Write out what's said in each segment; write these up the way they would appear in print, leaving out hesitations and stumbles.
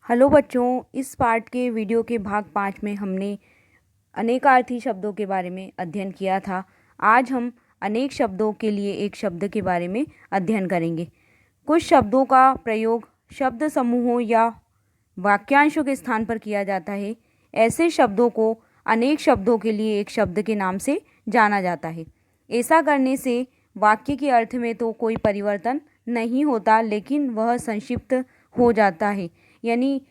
Hello बच्चों, इस part के वीडियो के भाग 5 में हमने अनेकार्थी शब्दों के बारे में अध्ययन किया था। आज हम अनेक शब्दों के लिए एक शब्द के बारे में अध्ययन करेंगे। कुछ शब्दों का प्रयोग शब्द समूहों या वाक्यांशों के स्थान पर किया जाता है। ऐसे शब्दों को अनेक शब्दों के लिए एक शब्द के नाम से जाना जाता है। ऐसा करने से वाक्य के अर्थ में तो कोई परिवर्तन नहीं होता, लेकिन वह संक्षिप्त हो जाता है। यानी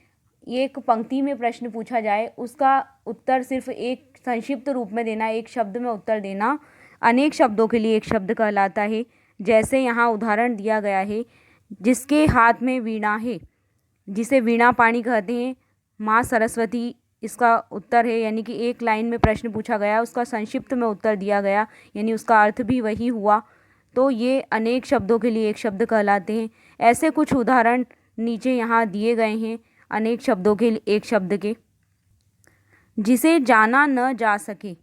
एक पंक्ति में प्रश्न पूछा जाए, उसका उत्तर सिर्फ एक संक्षिप्त रूप में देना, एक शब्द में उत्तर देना अनेक शब्दों के लिए एक शब्द कहलाता है। जैसे यहाँ उदाहरण दिया गया है, जिसके हाथ में वीणा है, जिसे वीणा पाणी कहते हैं, माँ सरस्वती इसका उत्तर है। यानी कि एक लाइन में प्रश्न पूछा गया, उसका संक्षिप्त में उत्तर दिया गया, यानी उसका अर्थ भी वही हुआ। तो ये अनेक शब्दों के लिए एक शब्द कहलाते हैं। ऐसे कुछ उदाहरण नीचे यहाँ दिए गए हैं अनेक शब्दों के एक शब्द के। जिसे जाना न जा सके,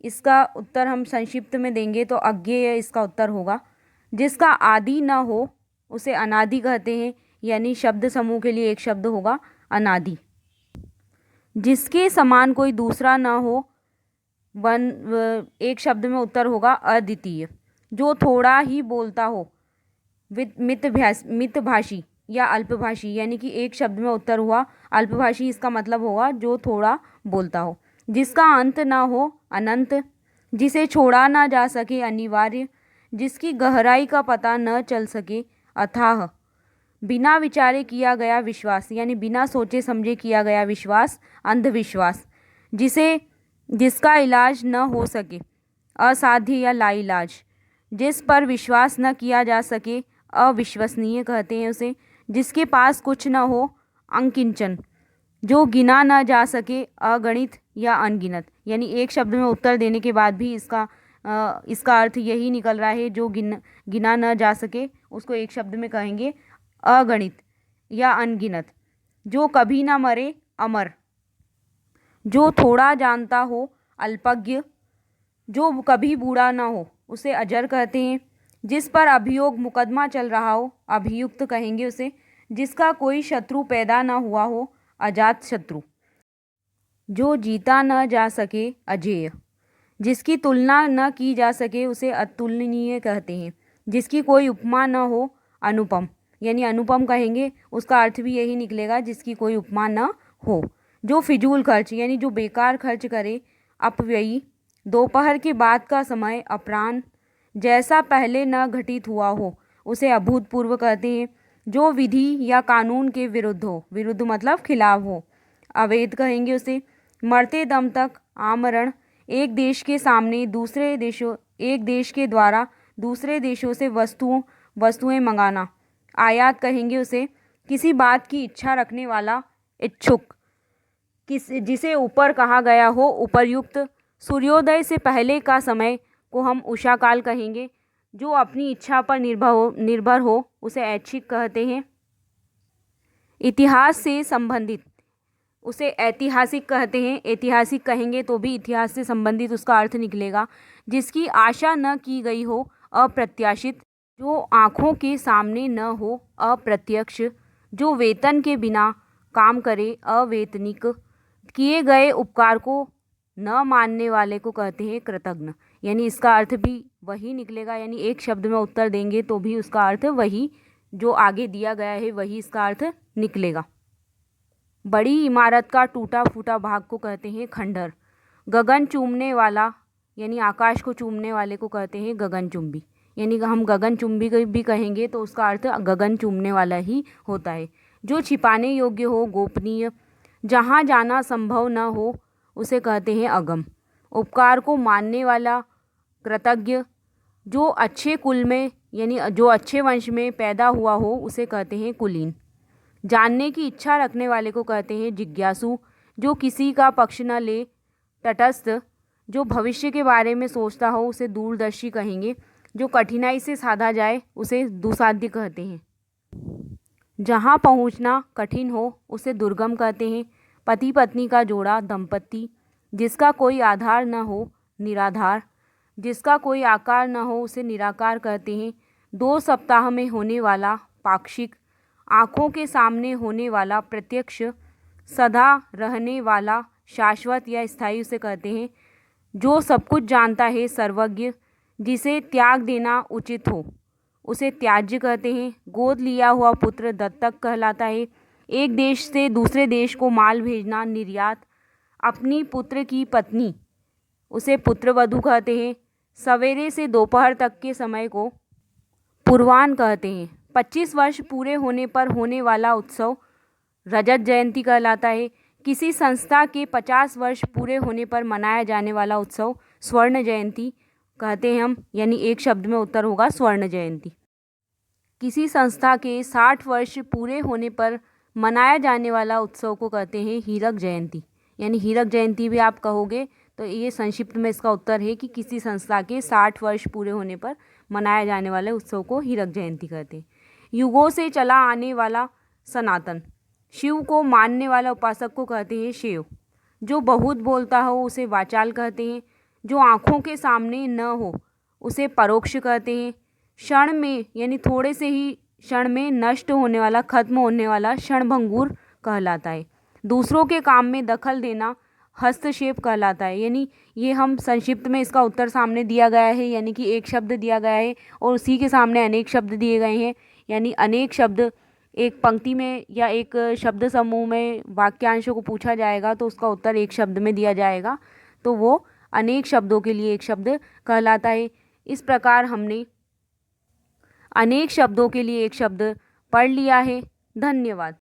इसका उत्तर हम संक्षिप्त में देंगे तो अज्ञेय इसका उत्तर होगा। जिसका आदि न हो उसे अनादि कहते हैं, यानी शब्द समूह के लिए एक शब्द होगा अनादि। जिसके समान कोई दूसरा न हो, एक शब्द में उत्तर होगा अद्वितीय। जो थोड़ा ही बोलता हो, मितभाषी या अल्पभाषी, यानी कि एक शब्द में उत्तर हुआ अल्पभाषी, इसका मतलब होगा जो थोड़ा बोलता हो। जिसका अंत ना हो, अनंत। जिसे छोड़ा ना जा सके, अनिवार्य। जिसकी गहराई का पता न चल सके, अथाह। बिना विचारे किया गया विश्वास, यानी बिना सोचे समझे किया गया विश्वास, अंधविश्वास। जिसका इलाज न हो सके, असाध्य या लाइलाज। जिस पर विश्वास न किया जा सके, अविश्वसनीय कहते हैं उसे। जिसके पास कुछ न हो, अकिंचन। जो गिना न जा सके, अगणित या अनगिनत। यानी एक शब्द में उत्तर देने के बाद भी इसका अर्थ यही निकल रहा है, जो गिना न जा सके उसको एक शब्द में कहेंगे अगणित या अनगिनत। जो कभी ना मरे, अमर। जो थोड़ा जानता हो, अल्पज्ञ। जो कभी बूढ़ा ना हो, उसे अजर कहते हैं। जिस पर अभियोग मुकदमा चल रहा हो, अभियुक्त कहेंगे उसे। जिसका कोई शत्रु पैदा ना हुआ हो, अजात शत्रु। जो जीता न जा सके, अजेय। जिसकी तुलना न की जा सके, उसे अतुलनीय कहते हैं। जिसकी कोई उपमा न हो, अनुपम। यानी अनुपम कहेंगे, उसका अर्थ भी यही निकलेगा, जिसकी कोई उपमा न हो। जो फिजूल खर्च, यानी जो बेकार खर्च करे, अपव्ययी। दोपहर के बाद का समय, अपराह्न। जैसा पहले न घटित हुआ हो, उसे अभूतपूर्व कहते हैं। जो विधि या कानून के विरुद्ध हो, विरुद्ध मतलब खिलाफ हो, अवैध कहेंगे उसे। मरते दम तक, आमरण। एक देश के सामने दूसरे देशों, एक देश के द्वारा दूसरे देशों से वस्तुएं मंगाना, आयात कहेंगे उसे। किसी बात की इच्छा रखने वाला, इच्छुक। जिसे ऊपर कहा गया हो, उपर्युक्त। सूर्योदय से पहले का समय को हम उषा काल कहेंगे। जो अपनी इच्छा पर निर्भर हो उसे ऐच्छिक कहते हैं। इतिहास से संबंधित, उसे ऐतिहासिक कहते हैं। ऐतिहासिक कहेंगे तो भी इतिहास से संबंधित उसका अर्थ निकलेगा। जिसकी आशा न की गई हो, अप्रत्याशित। जो आँखों के सामने न हो, अप्रत्यक्ष। जो वेतन के बिना काम करे, अवेतनिक। किए गए उपकार को न मानने वाले को कहते हैं कृतघ्न। यानी इसका अर्थ भी वही निकलेगा, यानी एक शब्द में उत्तर देंगे तो भी उसका अर्थ वही जो आगे दिया गया है वही इसका अर्थ निकलेगा। बड़ी इमारत का टूटा फूटा भाग को कहते हैं खंडहर। गगन चूमने वाला, यानी आकाश को चूमने वाले को कहते हैं गगनचुंबी। यानी हम गगनचुंबी भी कहेंगे तो उसका अर्थ गगन चूमने वाला ही होता है। जो छिपाने योग्य हो, गोपनीय। जहाँ जाना संभव न हो, उसे कहते हैं अगम। उपकार को मानने वाला, कृतज्ञ। जो अच्छे कुल में, यानी जो अच्छे वंश में पैदा हुआ हो, उसे कहते हैं कुलीन। जानने की इच्छा रखने वाले को कहते हैं जिज्ञासु। जो किसी का पक्ष न ले, तटस्थ। जो भविष्य के बारे में सोचता हो, उसे दूरदर्शी कहेंगे। जो कठिनाई से साधा जाए, उसे दुसाध्य कहते हैं। जहाँ पहुँचना कठिन हो, उसे दुर्गम कहते हैं। पति पत्नी का जोड़ा, दंपत्ति। जिसका कोई आधार न हो, निराधार। जिसका कोई आकार न हो, उसे निराकार कहते हैं। 2 सप्ताह में होने वाला, पाक्षिक। आँखों के सामने होने वाला, प्रत्यक्ष, सदा रहने वाला, शाश्वत या स्थायी उसे कहते हैं। जो सब कुछ जानता है, सर्वज्ञ, जिसे त्याग देना उचित हो उसे त्याज्य कहते हैं। गोद लिया हुआ पुत्र दत्तक कहलाता है। एक देश से दूसरे देश को माल भेजना, निर्यात। अपनी पुत्र की पत्नी उसे पुत्रवधू कहते हैं। सवेरे से दोपहर तक के समय को पूर्वाह्न कहते हैं। 25 वर्ष पूरे होने पर होने वाला उत्सव रजत जयंती कहलाता है। किसी संस्था के 50 वर्ष पूरे होने पर मनाया जाने वाला उत्सव स्वर्ण जयंती कहते हैं हम, यानी एक शब्द में उत्तर होगा स्वर्ण जयंती। किसी संस्था के 60 वर्ष पूरे होने पर मनाया जाने वाला उत्सव को कहते हैं हीरक जयंती, यानी हीरक जयंती भी आप कहोगे तो ये संक्षिप्त में इसका उत्तर है कि किसी संस्था के 60 वर्ष पूरे होने पर मनाया जाने वाले उत्सव को हीरक जयंती कहते हैं। युगों से चला आने वाला सनातन। शिव को मानने वाला उपासक को कहते हैं शेव। जो बहुत बोलता हो उसे वाचाल कहते हैं। जो आँखों के सामने न हो उसे परोक्ष कहते हैं। क्षण में, यानी थोड़े से ही क्षण में नष्ट होने वाला, खत्म होने वाला क्षणभंगुर कहलाता है। दूसरों के काम में दखल देना हस्तक्षेप कहलाता है। यानी ये हम संक्षिप्त में इसका उत्तर सामने दिया गया है, यानी कि एक शब्द दिया गया है और उसी के सामने अनेक शब्द दिए गए हैं। यानी अनेक शब्द एक पंक्ति में या एक शब्द समूह में वाक्यांशों को पूछा जाएगा तो उसका उत्तर एक शब्द में दिया जाएगा, तो वो अनेक शब्दों के लिए एक शब्द कहलाता है। इस प्रकार हमने अनेक शब्दों के लिए एक शब्द पढ़ लिया है। धन्यवाद।